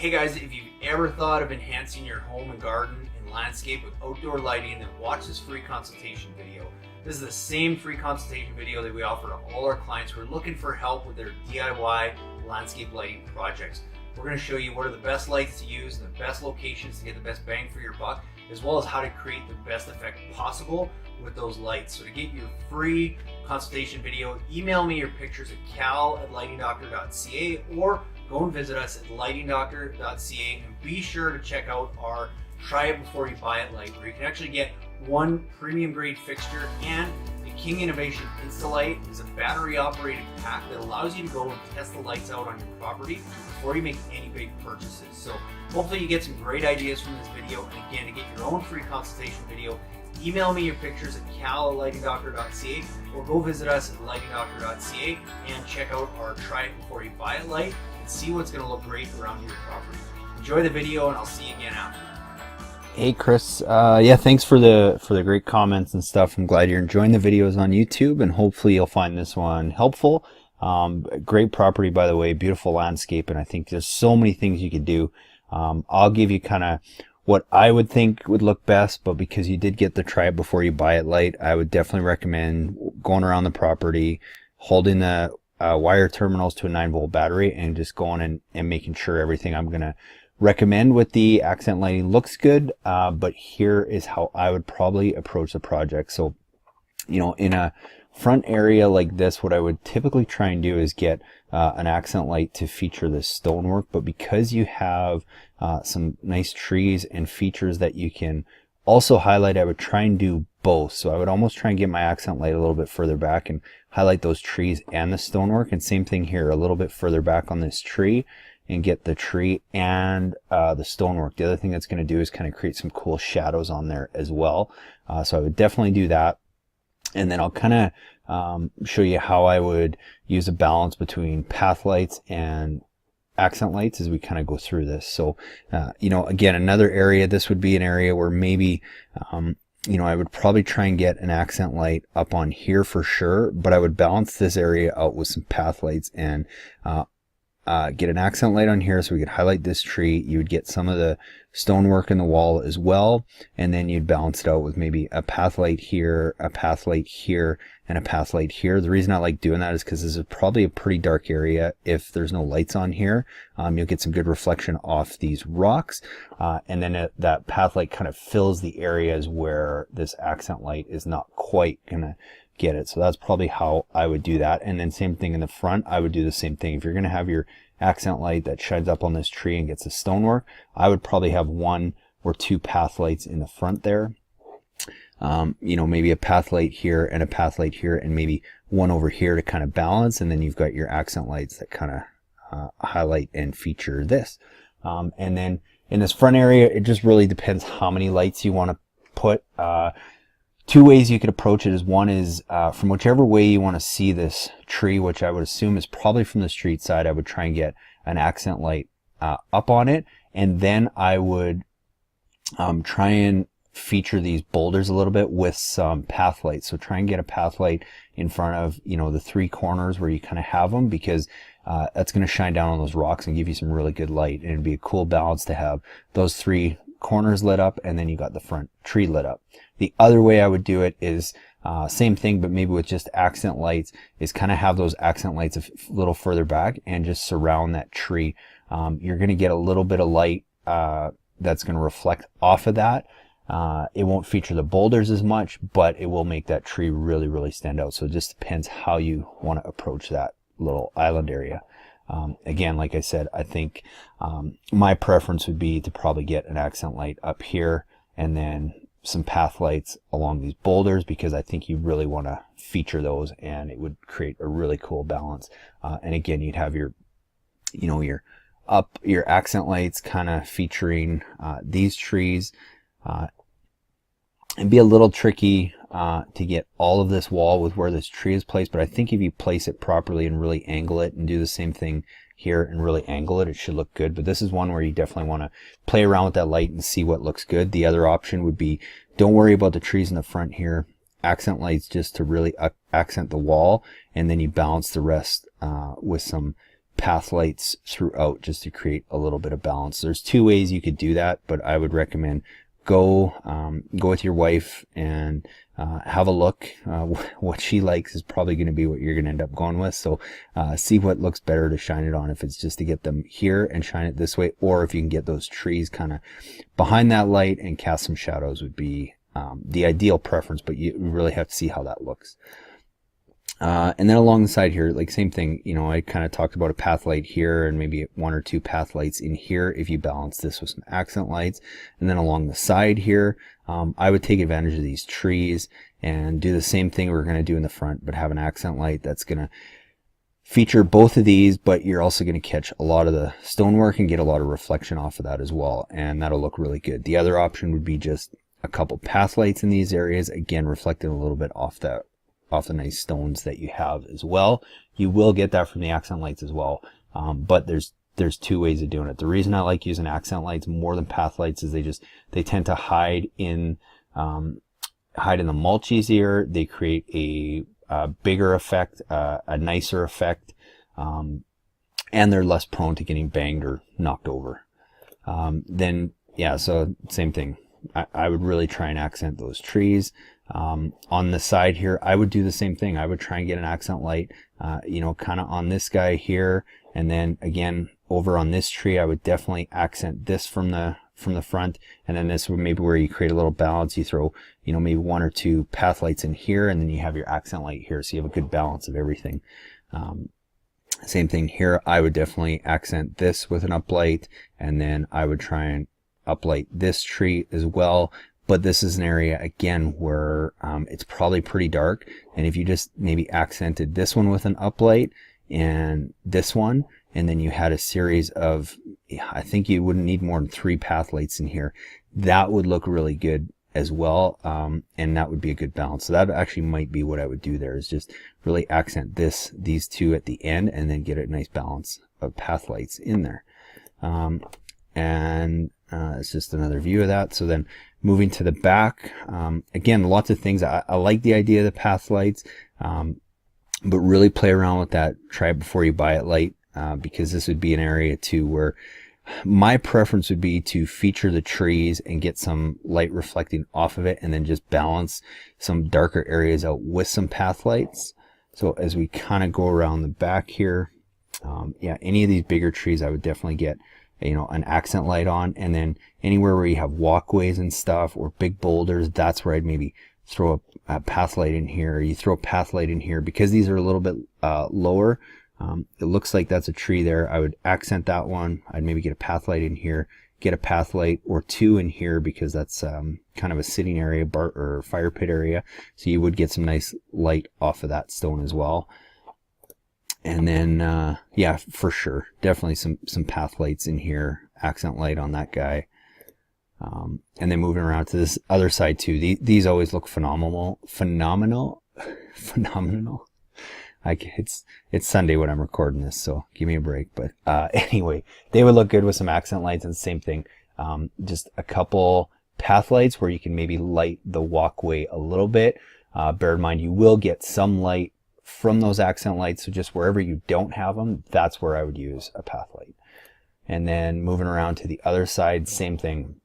Hey guys, if you've ever thought of enhancing your home and garden and landscape with outdoor lighting, then watch this free consultation video. This is the same free consultation video that we offer to all our clients who are looking for help with their DIY landscape lighting projects. We're going to show you what are the best lights to use and the best locations to get the best bang for your buck, as well as how to create the best effect possible with those lights. So to get your free consultation video, email me your pictures at cal@lightingdoctor.ca or go and visit us at lightingdoctor.ca, and be sure to check out our try it before you buy it light, where you can actually get one premium grade fixture, and the King Innovation Insta-Light is a battery operated pack that allows you to go and test the lights out on your property before you make any big purchases. So hopefully you get some great ideas from this video. And again, to get your own free consultation video, email me your pictures at cal@lightingdoctor.ca or go visit us at lightingdoctor.ca and check out our try it before you buy it light and see what's going to look great around your property. Enjoy the video, and I'll see you again after. Hey Chris, yeah, thanks for the great comments and stuff. I'm glad you're enjoying the videos on YouTube, and hopefully you'll find this one helpful. Great property, by the way, beautiful landscape, and I think there's so many things you could do. I'll give you kind of what I would think would look best, but because you did get the try it before you buy it light, I would definitely recommend going around the property, holding the wire terminals to a 9-volt battery, and just going and making sure everything I'm gonna recommend with the accent lighting looks good. But here is how I would probably approach the project. So, you know, in a front area like this, what I would typically try and do is get an accent light to feature this stonework. But because you have some nice trees and features that you can also highlight, I would try and do both. So I would almost try and get my accent light a little bit further back and highlight those trees and the stonework. And same thing here, a little bit further back on this tree, and get the tree and the stonework. The other thing that's going to do is kind of create some cool shadows on there as well. So I would definitely do that. And then I'll kind of show you how I would use a balance between path lights and accent lights as we kind of go through this. So, you know, again, another area, this would be an area where maybe, you know, I would probably try and get an accent light up on here for sure, but I would balance this area out with some path lights and get an accent light on here so we could highlight this tree. You would get some of the stonework in the wall as well, and then you'd balance it out with maybe a path light here, a path light here, and a path light here. The reason I like doing that is because this is probably a pretty dark area. If there's no lights on here, you'll get some good reflection off these rocks, and then that path light kind of fills the areas where this accent light is not quite gonna get it. So that's probably how I would do that. And then same thing in the front, I would do the same thing. If you're going to have your accent light that shines up on this tree and gets the stonework, I would probably have 1 or 2 path lights in the front there. You know, maybe a path light here and a path light here, and maybe one over here to kind of balance. And then you've got your accent lights that kind of highlight and feature this. And then in this front area, it just really depends how many lights you want to put. 2 ways you could approach it is, one is from whichever way you want to see this tree, which I would assume is probably from the street side, I would try and get an accent light up on it, and then I would try and feature these boulders a little bit with some path lights. So try and get a path light in front of, you know, the 3 corners where you kind of have them, because that's going to shine down on those rocks and give you some really good light, and it'd be a cool balance to have those 3 corners lit up and then you got the front tree lit up. The other way I would do it is same thing, but maybe with just accent lights, is kind of have those accent lights a little further back and just surround that tree. You're going to get a little bit of light that's going to reflect off of that. It won't feature the boulders as much, but it will make that tree really, really stand out. So it just depends how you want to approach that little island area. Again, like I said, I think my preference would be to probably get an accent light up here and then some path lights along these boulders, because I think you really want to feature those, and it would create a really cool balance. And again, you'd have your, you know, your accent lights kind of featuring these trees. It'd be a little tricky to get all of this wall with where this tree is placed, but I think if you place it properly and really angle it and do the same thing here and really angle it, it should look good. But this is one where you definitely want to play around with that light and see what looks good. The other option would be, don't worry about the trees in the front here. Accent lights just to really accent the wall, and then you balance the rest with some path lights throughout just to create a little bit of balance. There's two ways you could do that, but I would recommend go with your wife and have a look. What she likes is probably going to be what you're going to end up going with. So see what looks better to shine it on, if it's just to get them here and shine it this way, or if you can get those trees kind of behind that light and cast some shadows, would be the ideal preference, but you really have to see how that looks. And then along the side here, like same thing, you know, I kind of talked about a path light here and maybe one or two path lights in here if you balance this with some accent lights. And then along the side here, I would take advantage of these trees and do the same thing we're going to do in the front, but have an accent light that's going to feature both of these, but you're also going to catch a lot of the stonework and get a lot of reflection off of that as well. And that'll look really good. The other option would be just a couple path lights in these areas, again, reflecting a little bit off the nice stones that you have as well. You will get that from the accent lights as well, but there's two ways of doing it. The reason I like using accent lights more than path lights is they tend to hide in the mulch easier. They create a bigger effect, a nicer effect, and they're less prone to getting banged or knocked over. Then yeah, so same thing. I would really try and accent those trees. On the side here, I would do the same thing. I would try and get an accent light, you know, kind of on this guy here. And then again, over on this tree, I would definitely accent this from the front. And then this would maybe where you create a little balance. You throw, you know, maybe one or two path lights in here, and then you have your accent light here. So you have a good balance of everything. Same thing here. I would definitely accent this with an uplight, and then I would try and uplight this tree as well. But this is an area again where it's probably pretty dark, and if you just maybe accented this one with an uplight and this one, and then you had a series of, I think you wouldn't need more than 3 path lights in here, that would look really good as well, and that would be a good balance. So that actually might be what I would do there, is just really accent these two at the end, and then get a nice balance of path lights in there. It's just another view of that. So then moving to the back, again, lots of things. I like the idea of the path lights, but really play around with that. Try it before you buy it light, because this would be an area too where my preference would be to feature the trees and get some light reflecting off of it, and then just balance some darker areas out with some path lights. So as we kind of go around the back here, yeah, any of these bigger trees, I would definitely get, you know, an accent light on. And then anywhere where you have walkways and stuff or big boulders, that's where I'd maybe throw a path light in here. You throw a path light in here because these are a little bit lower. It looks like that's a tree there. I would accent that one. I'd maybe get a path light in here, get a path light or 2 in here, because that's kind of a sitting area, or fire pit area. So you would get some nice light off of that stone as well. And then, yeah, for sure, definitely some path lights in here, accent light on that guy. And then moving around to this other side too. These always look phenomenal. It's Sunday when I'm recording this, so give me a break. But anyway, they would look good with some accent lights, and same thing. Just a couple path lights where you can maybe light the walkway a little bit. Bear in mind, you will get some light from those accent lights, so just wherever you don't have them, that's where I would use a path light. And then moving around to the other side, same thing.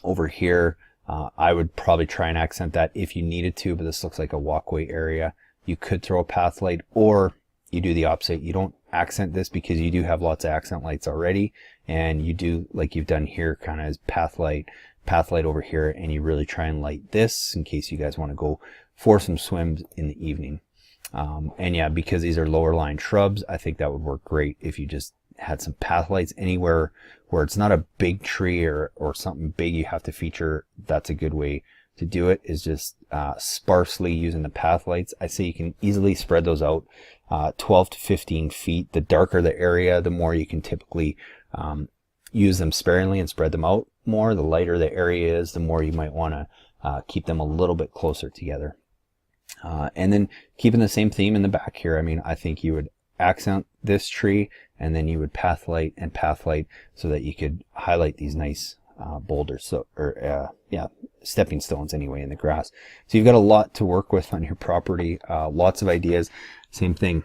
Over here, I would probably try and accent that if you needed to, but this looks like a walkway area. You could throw a path light, or you do the opposite. You don't accent this because you do have lots of accent lights already, and you do like you've done here, kind of as path light over here, and you really try and light this in case you guys want to go for some swims in the evening. And yeah, because these are lower lying shrubs, I think that would work great if you just had some path lights anywhere where it's not a big tree or something big you have to feature. That's a good way to do it, is just sparsely using the path lights. I say you can easily spread those out 12 to 15 feet. The darker the area, the more you can typically use them sparingly and spread them out more. The lighter the area is, the more you might want to keep them a little bit closer together. And then keeping the same theme in the back here, I mean, I think you would accent this tree, and then you would path light so that you could highlight these nice boulders, stepping stones anyway in the grass. So you've got a lot to work with on your property, lots of ideas. Same thing,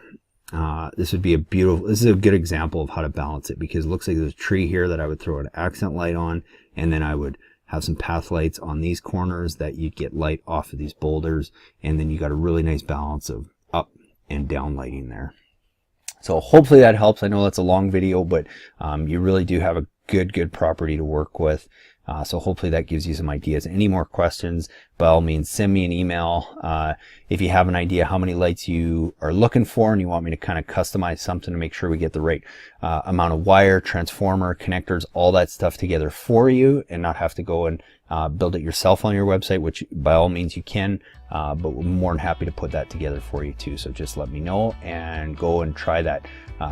this would be this is a good example of how to balance it, because it looks like there's a tree here that I would throw an accent light on, and then I would have some path lights on these corners that you'd get light off of these boulders, and then you got a really nice balance of up and down lighting there. So hopefully that helps. I know that's a long video, but you really do have a good property to work with. So hopefully that gives you some ideas. Any more questions, by all means, send me an email. If you have an idea how many lights you are looking for and you want me to kind of customize something to make sure we get the right amount of wire, transformer, connectors, all that stuff together for you, and not have to go and build it yourself on your website, which by all means you can, but we're more than happy to put that together for you too. So just let me know and go and try that.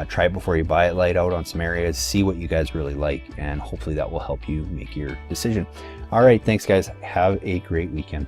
Try it before you buy it, light out on some areas, see what you guys really like, and hopefully that will help you make your decision. All right, thanks guys. Have a great weekend.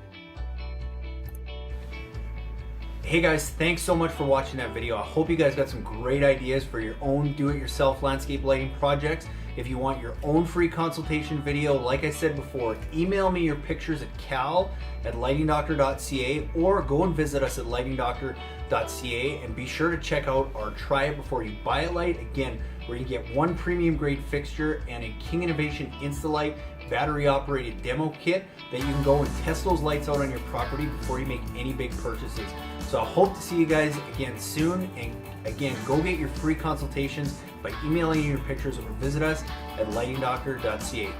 Hey guys, thanks so much for watching that video. I hope you guys got some great ideas for your own do-it-yourself landscape lighting projects. If you want your own free consultation video, like I said before, email me your pictures at cal@lightingdoctor.ca, or go and visit us at lightingdoctor.ca, and be sure to check out our Try It Before You Buy It light, again, where you get one premium grade fixture and a King Innovation Instalight battery operated demo kit that you can go and test those lights out on your property before you make any big purchases. So I hope to see you guys again soon, and again, go get your free consultations by emailing your pictures or visit us at lightingdoctor.ca.